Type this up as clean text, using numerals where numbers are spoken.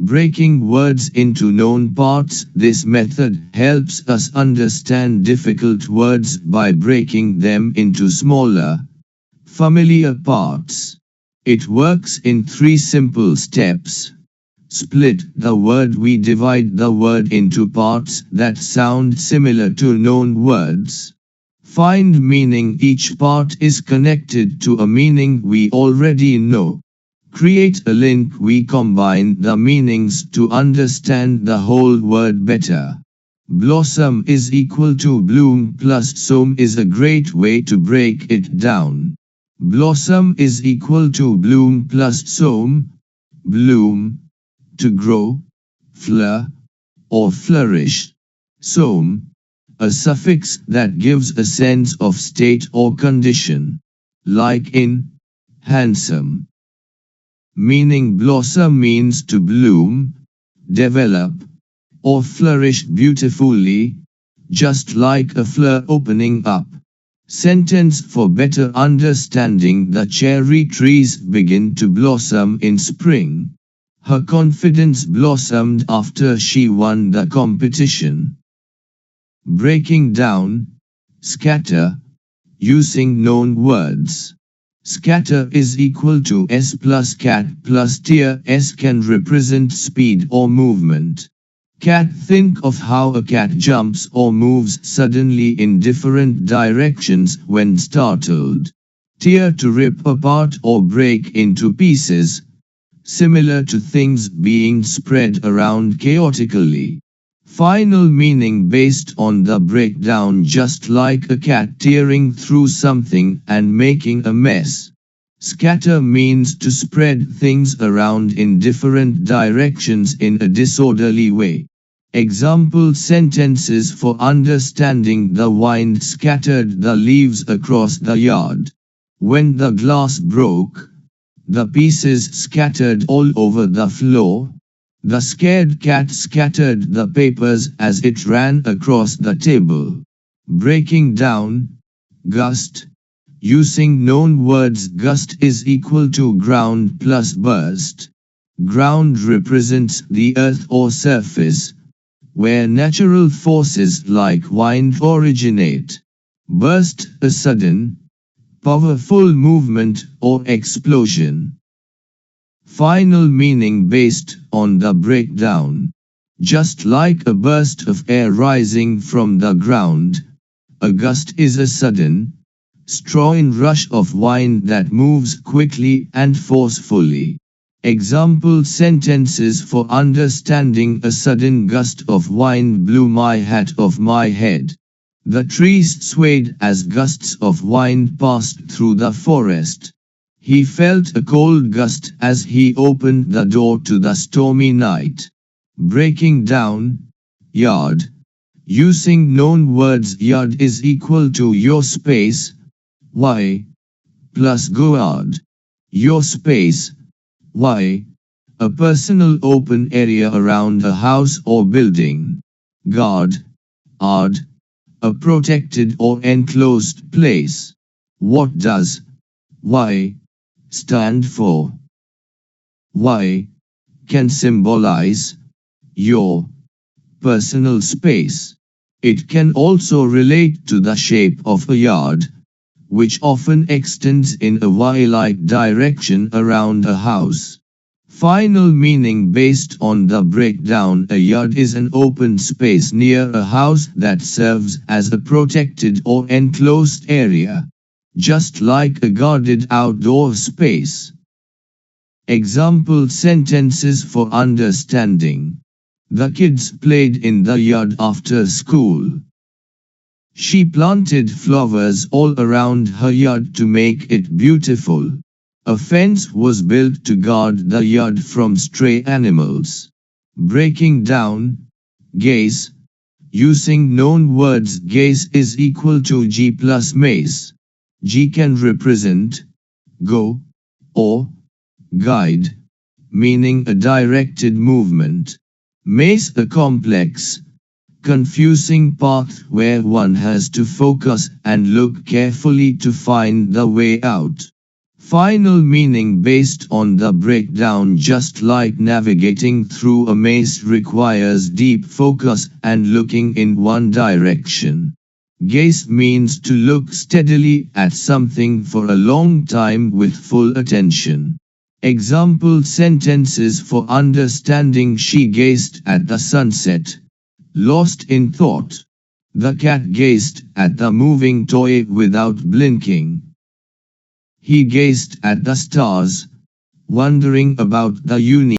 Breaking words into known parts. This method helps us understand difficult words by breaking them into smaller, familiar parts. It works in 3 simple steps. Split the word. We divide the word into parts that sound similar to known words. Find meaning. Each part is connected to a meaning we already know. Create a link. We combine the meanings to understand the whole word better. Blossom is equal to bloom plus som is a great way to break it down. Blossom is equal to bloom plus som. Bloom, to grow, flower, or flourish. Som, a suffix that gives a sense of state or condition, like in handsome. Meaning blossom means to bloom, develop, or flourish beautifully, just like a flower opening up. Sentence for better understanding. The cherry trees begin to blossom in spring. Her confidence blossomed after she won the competition. Breaking down. Scatter, using known words. Scatter is equal to S plus cat plus tear. S can represent speed or movement. Cat. Think of how a cat jumps or moves suddenly in different directions when startled. Tear, to rip apart or break into pieces, similar to things being spread around chaotically. Final meaning based on the breakdown. Just like a cat tearing through something and making a mess. Scatter means to spread things around in different directions in a disorderly way. Example sentences for understanding. The wind scattered the leaves across the yard. When the glass broke, the pieces scattered all over the floor. The scared cat scattered the papers as it ran across the table. Breaking down. Gust, using known words. Gust is equal to ground plus burst. Ground represents the earth or surface, where natural forces like wind originate. Burst, a sudden, powerful movement or explosion. Final meaning based on the breakdown. Just like a burst of air rising from the ground, a gust is a sudden, strong rush of wind that moves quickly and forcefully. Example sentences for understanding. A sudden gust of wind blew my hat off my head. The trees swayed as gusts of wind passed through the forest. He felt a cold gust as he opened the door to the stormy night. Breaking down. Yard, using known words. Yard is equal to your space, y, plus goard. Your space, y, a personal open area around a house or building. Guard, ard, a protected or enclosed place. What does y stand for? Y can symbolize your personal space. It can also relate to the shape of a yard, which often extends in a Y-like direction around a house. Final meaning based on the breakdown. A yard is an open space near a house that serves as a protected or enclosed area, just like a guarded outdoor space. Example sentences for understanding. The kids played in the yard after school. She planted flowers all around her yard to make it beautiful. A fence was built to guard the yard from stray animals. Breaking down. Gaze, using known words. Gaze is equal to G plus mace. G can represent go or guide, meaning a directed movement. Maze, a complex, confusing path where one has to focus and look carefully to find the way out. Final meaning based on the breakdown. Just like navigating through a maze requires deep focus and looking in one direction. Gaze means to look steadily at something for a long time with full attention. Example sentences for understanding: she gazed at the sunset, lost in thought. The cat gazed at the moving toy without blinking. He gazed at the stars, wondering about the universe.